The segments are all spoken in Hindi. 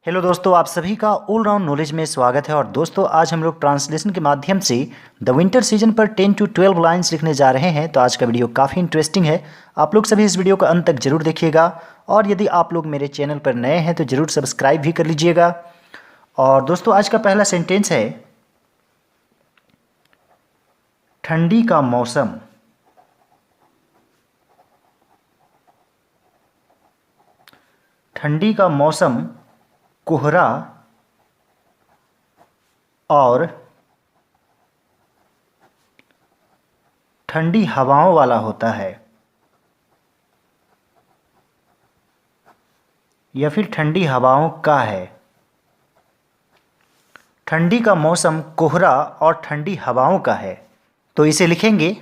हेलो दोस्तों, आप सभी का ऑल राउंड नॉलेज में स्वागत है। और दोस्तों, आज हम लोग ट्रांसलेशन के माध्यम से द विंटर सीजन पर 10 to 12 लाइन्स लिखने जा रहे हैं। तो आज का वीडियो काफ़ी इंटरेस्टिंग है। आप लोग सभी इस वीडियो को अंत तक जरूर देखिएगा। और यदि आप लोग मेरे चैनल पर नए हैं तो ज़रूर सब्सक्राइब भी कर लीजिएगा। और दोस्तों, आज का पहला सेंटेंस है ठंडी का मौसम। ठंडी का मौसम कोहरा और ठंडी हवाओं वाला होता है, या फिर ठंडी हवाओं का है। ठंडी का मौसम कोहरा और ठंडी हवाओं का है। तो इसे लिखेंगे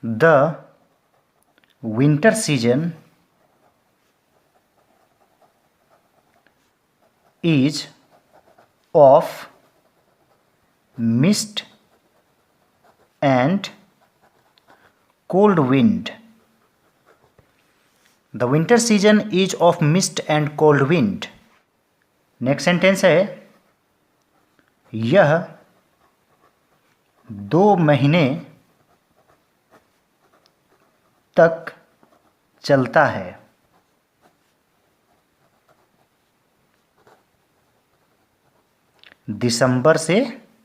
the winter season is of mist and cold wind. The winter season is of mist and cold wind. Next sentence है यह 2 महीने तक चलता है। दिसंबर से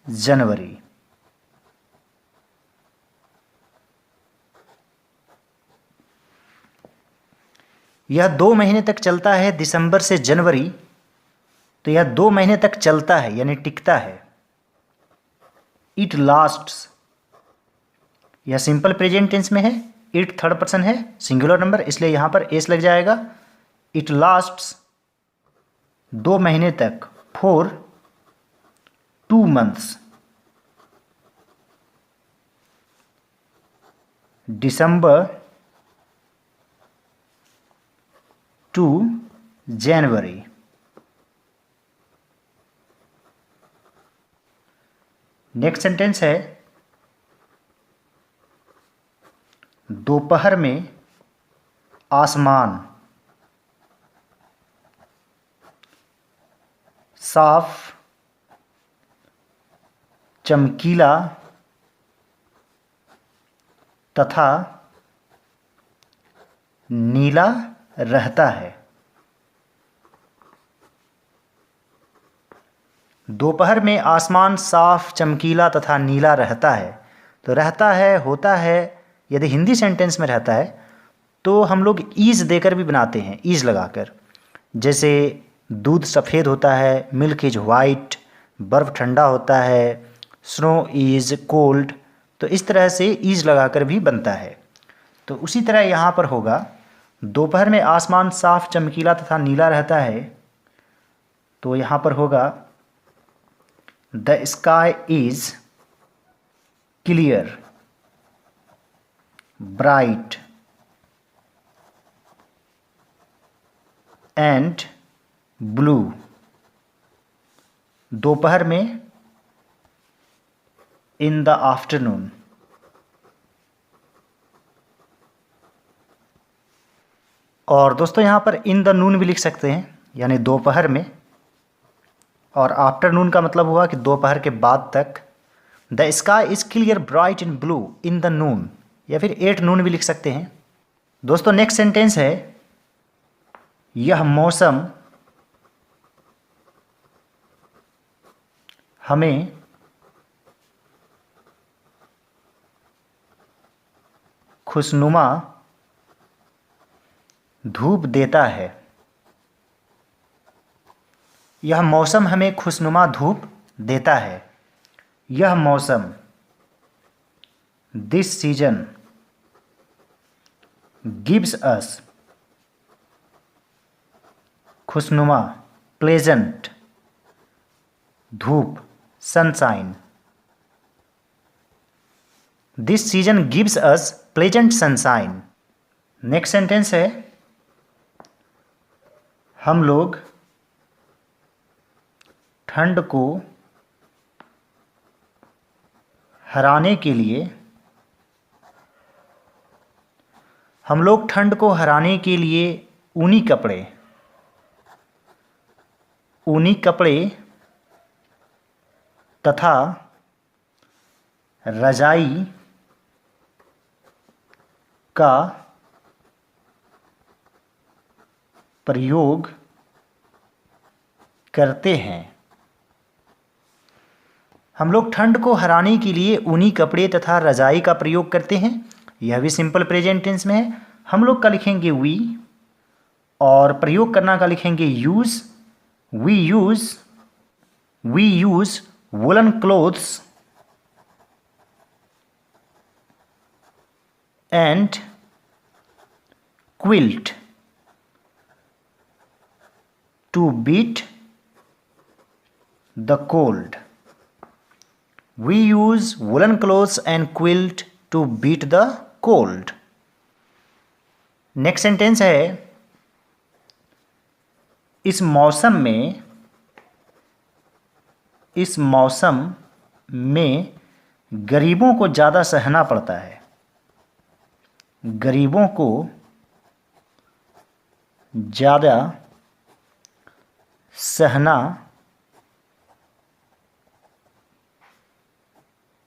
जनवरी। यह 2 महीने तक चलता है दिसंबर से जनवरी। तो यह 2 महीने तक चलता है यानी टिकता है। इट लास्ट्स, यह सिंपल प्रेजेंट टेंस में है। इट थर्ड पर्सन है, सिंगुलर नंबर, इसलिए यहां पर एस लग जाएगा। इट लास्ट्स 2 महीने तक, for 2 months, December to January. Next sentence है दोपहर में आसमान साफ, चमकीला तथा नीला रहता है। दोपहर में आसमान साफ, चमकीला तथा नीला रहता है। तो रहता है, होता है। यदि हिंदी सेंटेंस में रहता है तो हम लोग ईज देकर भी बनाते हैं, ईज लगाकर। जैसे दूध सफ़ेद होता है, मिल्क इज वाइट, बर्फ़ ठंडा होता है, स्नो इज़ कोल्ड। तो इस तरह से ईज लगाकर भी बनता है। तो उसी तरह यहाँ पर होगा दोपहर में आसमान साफ, चमकीला तथा नीला रहता है। तो यहाँ पर होगा the sky is clear, bright and blue. दोपहर में, इन द आफ्टरनून। और दोस्तों, यहाँ पर इन द नून भी लिख सकते हैं, यानी दोपहर में। और आफ्टरनून का मतलब हुआ कि दोपहर के बाद तक। The sky is clear, bright and blue in the noon, या फिर 8 नून भी लिख सकते हैं। दोस्तों, नेक्स्ट सेंटेंस है यह मौसम हमें खुशनुमा धूप देता है। यह मौसम हमें खुशनुमा धूप देता है। यह मौसम, दिस सीजन, गिव्स अस खुशनुमा, प्लेजेंट, धूप, sunshine. This season gives us pleasant sunshine. Next sentence है हम लोग ठंड को हराने के लिए हम लोग ठंड को हराने के लिए ऊनी कपड़े ऊनी कपड़े तथा रजाई का प्रयोग करते हैं। हम लोग ठंड को हराने के लिए ऊनी कपड़े तथा रजाई का प्रयोग करते हैं। यह भी सिंपल प्रेजेंट टेंस में है। हम लोग का लिखेंगे वी और प्रयोग करना का लिखेंगे use. We use woollen clothes and quilt to beat the cold. We use woolen clothes and quilt to beat the cold. Next sentence है इस मौसम में गरीबों को ज़्यादा सहना पड़ता है। गरीबों को ज़्यादा सहना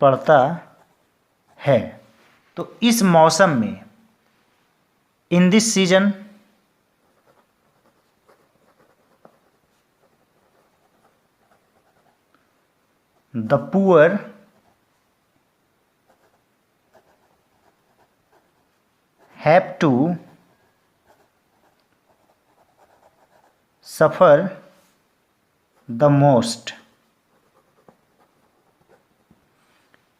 पड़ता है। तो इस मौसम में, in this season, the poor have to suffer the most.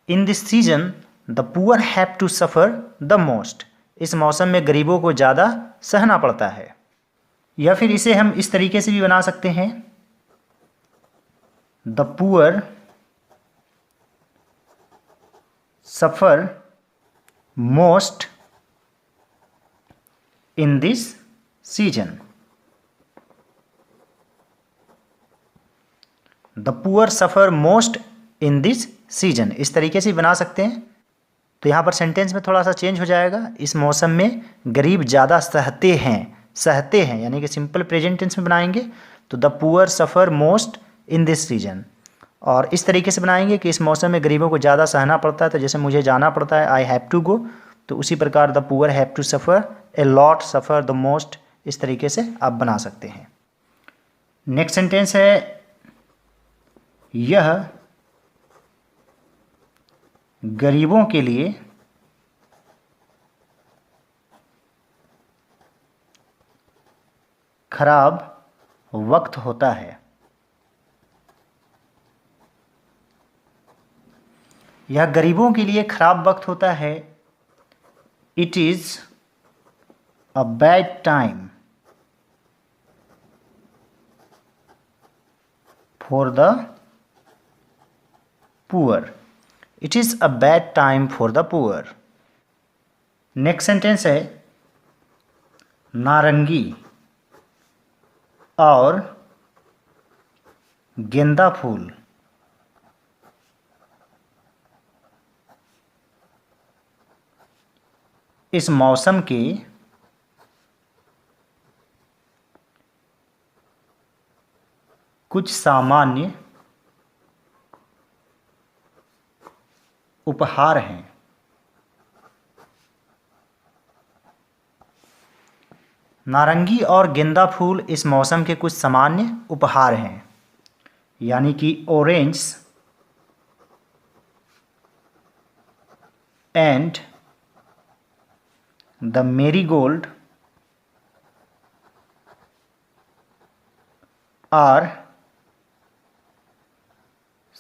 In this season, the poor have to suffer the most. इस मौसम में गरीबों को ज़्यादा सहना पड़ता है। या फिर इसे हम इस तरीके से भी बना सकते हैं, The poor suffer most in this season. The poor suffer most in this season, इस तरीके से बना सकते हैं। तो यहाँ पर सेंटेंस में थोड़ा सा चेंज हो जाएगा। इस मौसम में गरीब ज़्यादा सहते हैं यानी कि सिंपल प्रेजेंट टेंस में बनाएंगे तो the poor suffer most in this season. और इस तरीके से बनाएंगे कि इस मौसम में गरीबों को ज़्यादा सहना पड़ता है, तो जैसे मुझे जाना पड़ता है, आई हैव टू गो, तो उसी प्रकार the poor have to suffer a lot, suffer the most, इस तरीके से आप बना सकते हैं। नेक्स्ट सेंटेंस है यह गरीबों के लिए खराब वक्त होता है। यह गरीबों के लिए खराब वक्त होता है। It is a bad time for the poor. It is a bad time for the poor. Next sentence है नारंगी और गेंदा फूल इस मौसम के कुछ सामान्य उपहार हैं। नारंगी और गेंदा फूल इस मौसम के कुछ सामान्य उपहार हैं, यानी कि orange and the marigold are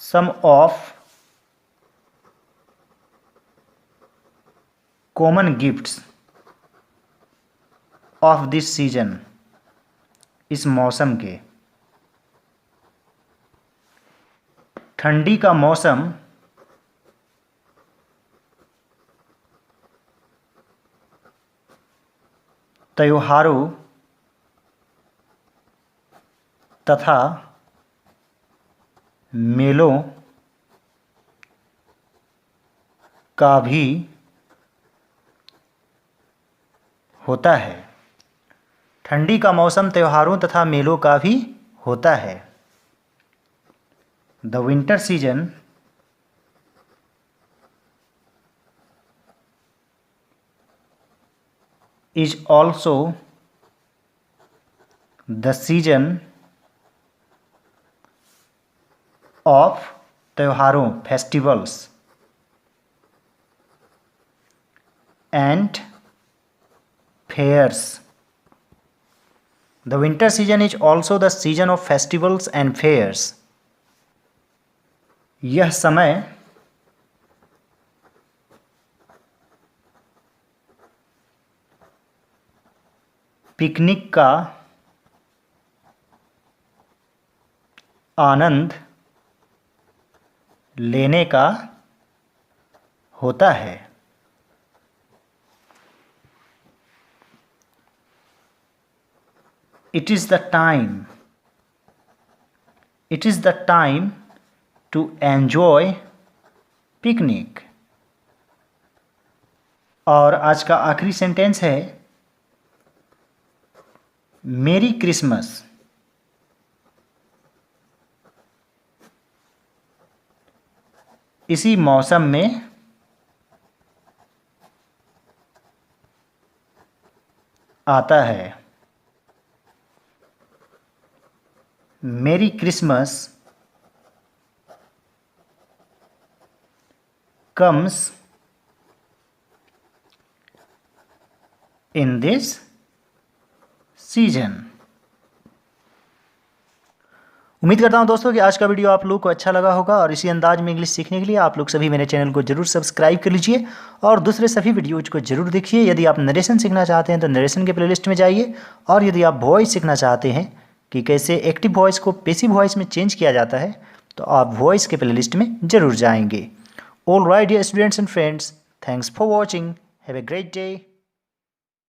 some of common gifts of this season। इस मौसम के, ठंडी का मौसम त्योहारों तथा मेलों का भी होता है। ठंडी का मौसम त्योहारों तथा मेलों का भी होता है। The winter season is also the season of त्योहारों, festivals and fairs. The winter season is also the season of festivals and fairs. यह समय पिकनिक का आनंद लेने का होता है। It is the time to enjoy picnic. और आज का आखिरी सेंटेंस है मेरी क्रिसमस इसी मौसम में आता है। मेरी Christmas comes in this season. उम्मीद करता हूं दोस्तों कि आज का वीडियो आप लोगों को अच्छा लगा होगा और इसी अंदाज में इंग्लिश सीखने के लिए आप लोग सभी मेरे चैनल को जरूर सब्सक्राइब कर लीजिए और दूसरे सभी वीडियोज को जरूर देखिए। यदि आप नरेशन सीखना चाहते हैं तो नरेशन के प्लेलिस्ट में जाइए और यदि आप वॉइस सीखना चाहते हैं कि कैसे एक्टिव वॉइस को पैसिव वॉइस में चेंज किया जाता है तो आप वॉइस के प्लेलिस्ट में ज़रूर जाएंगे। All right dear students and friends, thanks for watching, have a great day.